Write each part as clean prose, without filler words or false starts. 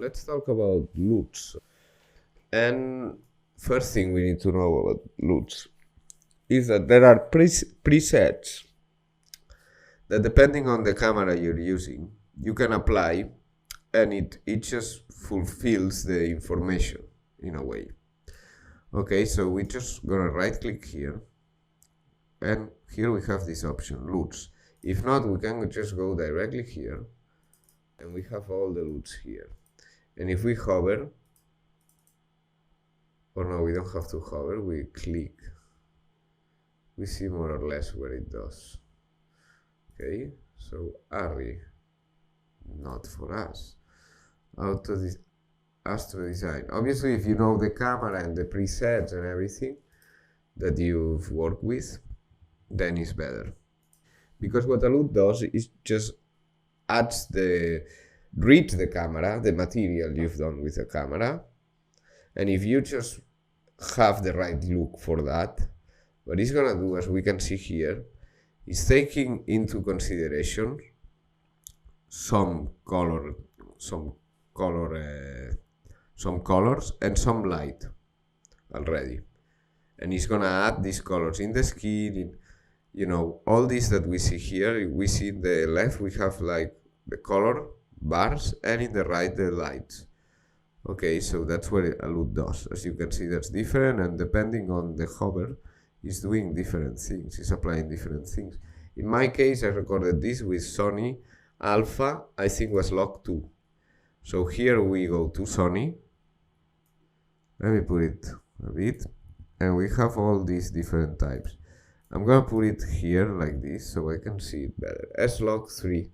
let's talk about LUTS. And first thing we need to know about LUTS is that there are presets that, depending on the camera you're using, you can apply, and it just fulfills the information in a way. Okay, so we're just gonna right click here, and here we have this option, LUTS. If not, we can just go directly here, and we have all the LUTS here. And if we hover, or no, we don't have to hover, we click, we see more or less where it does. Okay, so ARRI, not for us. Astro Design. Obviously, if you know the camera and the presets and everything that you've worked with, then it's better. Because what a LUT does is just reads the camera, the material you've done with the camera, and if you just have the right look for that, what it's gonna do, as we can see here, is taking into consideration some colors and some light already, and it's gonna add these colors in the skin. All these that we see here, we see in the left we have like the color bars, and in the right the lights. Okay, so that's what a LUT does. As you can see, that's different, and depending on the hover, it's doing different things, it's applying different things. In my case, I recorded this with Sony Alpha, I think was log 2. So here we go to Sony. Let me put it a bit, and we have all these different types. I'm gonna put it here like this so I can see it better. S-Log 3.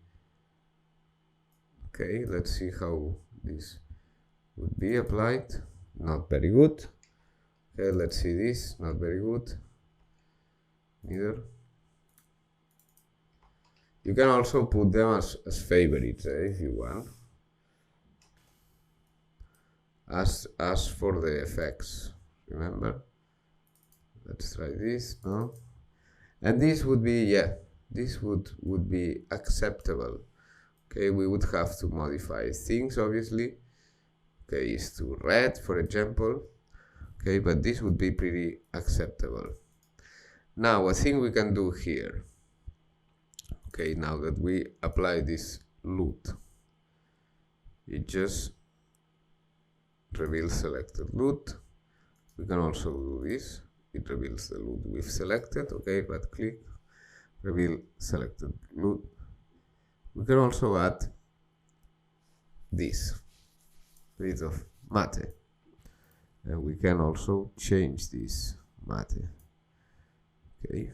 Okay, let's see how this would be applied. Not very good. Okay, let's see this. Not very good. Neither. You can also put them as favorites if you want. As for the effects, remember. Let's try this. No. And this would be, yeah, this would be acceptable. Okay, we would have to modify things, obviously. Okay, is to red, for example. Okay, but this would be pretty acceptable. Now, a thing we can do here. Okay, now that we apply this LUT, it just reveals selected LUT. We can also do this. It reveals the LUT we've selected. Okay, right click, reveal selected LUT. We can also add this, bit of matte, and we can also change this matte. Okay.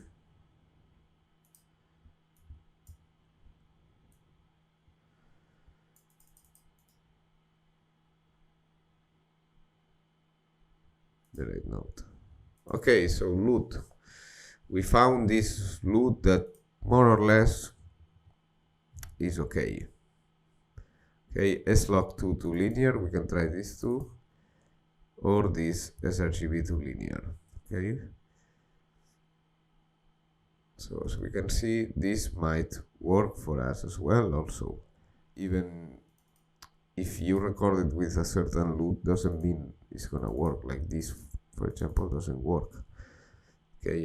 The right note. Okay, so LUT. We found this LUT that more or less is okay. Okay, S-Log2 to linear, we can try this too, or this sRGB to linear. Okay. So as we can see, this might work for us as well also. Even if you record it with a certain LUT, doesn't mean it's gonna work. Like this, for example, doesn't work. Okay,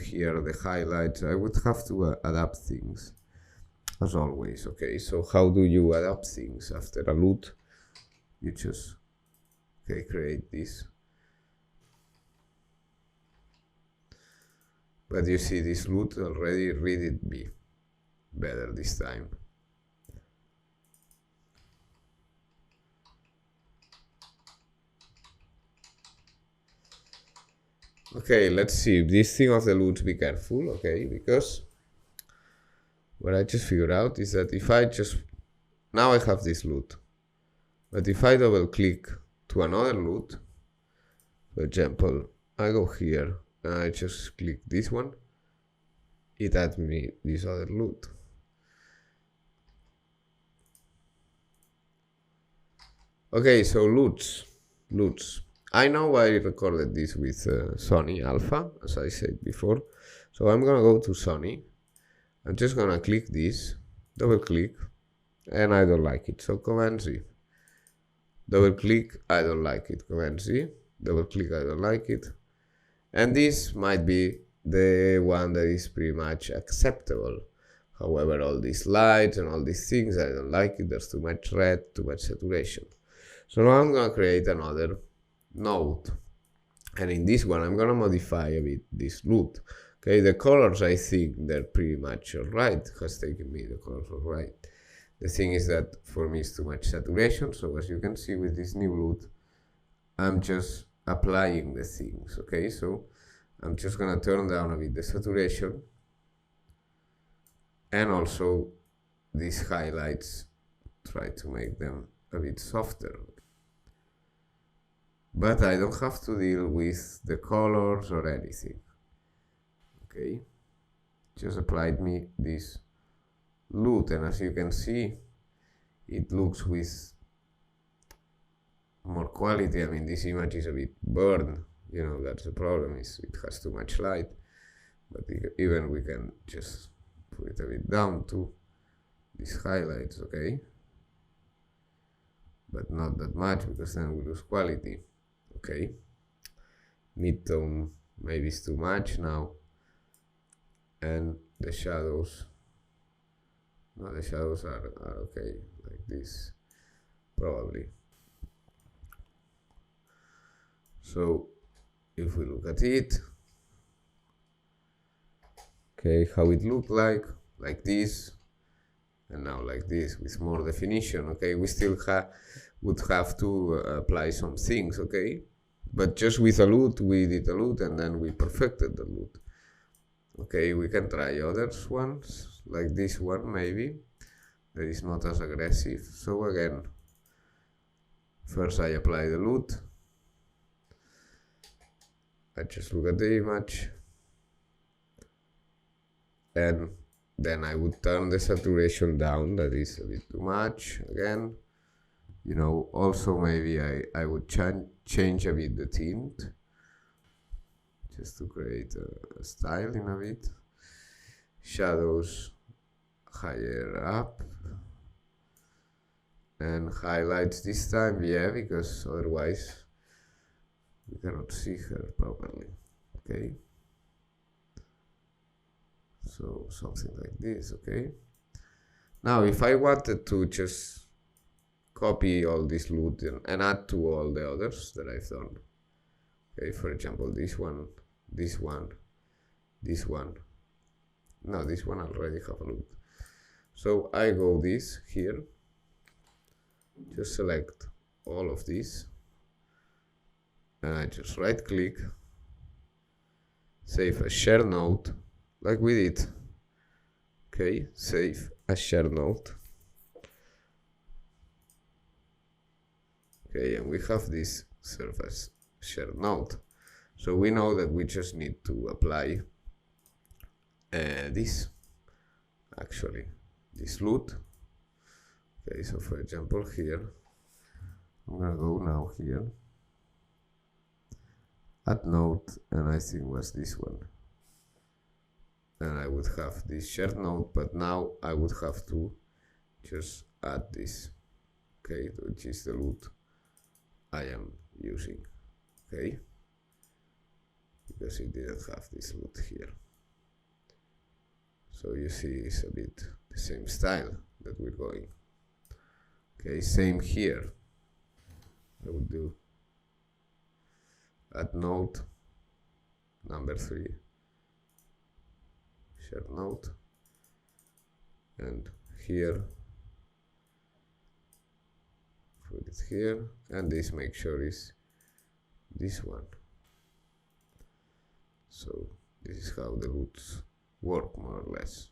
here the highlights, I would have to adapt things, as always. Okay, so how do you adapt things after a LUT? You just, okay, create this. But you see this LUT already read it better this time. Okay, let's see. This thing of the LUTs, be careful, okay, because what I just figured out is that if I just, now I have this LUT, but if I double click to another LUT, for example, I go here and I just click this one, it adds me this other LUT. Okay, so LUTs. I know I recorded this with Sony Alpha, as I said before. So I'm gonna go to Sony. I'm just gonna click this, double click, and I don't like it. So Command Z. double click, I don't like it, Command Z, double click, I don't like it. And this might be the one that is pretty much acceptable. However, all these lights and all these things, I don't like it. There's too much red, too much saturation. So now I'm gonna create another node. And in this one, I'm gonna modify a bit this LUT. Okay, the colors, I think they're pretty much alright. It has taken me the colors alright. The thing is that for me it's too much saturation. So as you can see with this new LUT, I'm just applying the things. Okay, so I'm just gonna turn down a bit the saturation, and also these highlights, try to make them a bit softer. But I don't have to deal with the colors or anything. Okay, just applied me this LUT, and as you can see, it looks with more quality. I mean, this image is a bit burned, you know, that's the problem, is it has too much light. But even we can just put it a bit down to these highlights, okay? But not that much, because then we lose quality, okay? Mid-tone maybe is too much now. And the shadows, no, the shadows are okay, like this, probably. So if we look at it, okay, how it looked like this, and now like this with more definition. Okay, we still would have to apply some things, okay, but just with a LUT, we did a LUT and then we perfected the LUT. Okay, we can try other ones, like this one maybe, that is not as aggressive. So again, first I apply the LUT, I just look at the image, and then I would turn the saturation down, that is a bit too much again. You know, also maybe I would change a bit the tint, just to create a style in a bit. Shadows higher up, and highlights this time, yeah, because otherwise we cannot see her properly. Okay, so something like this. Okay, now if I wanted to just copy all this LUT and add to all the others that I've done, okay, for example, this one, this one, this one. No, this one already have a LUT. So I go this here, just select all of these, and I just right click, save as share node, like we did. Okay, save as share node. Okay, and we have this serve as share node. So we know that we just need to apply this, actually, this LUT. Okay, so for example here, I'm gonna go now here, add node, and I think was this one. And I would have this shared node, but now I would have to just add this, okay, which is the LUT I am using, okay, because it didn't have this LUT here. So you see it's a bit the same style that we're going. Okay, same here. I would do add node number 3, share node, and here put it here, and this make sure is this one. So this is how the LUTs work, more or less.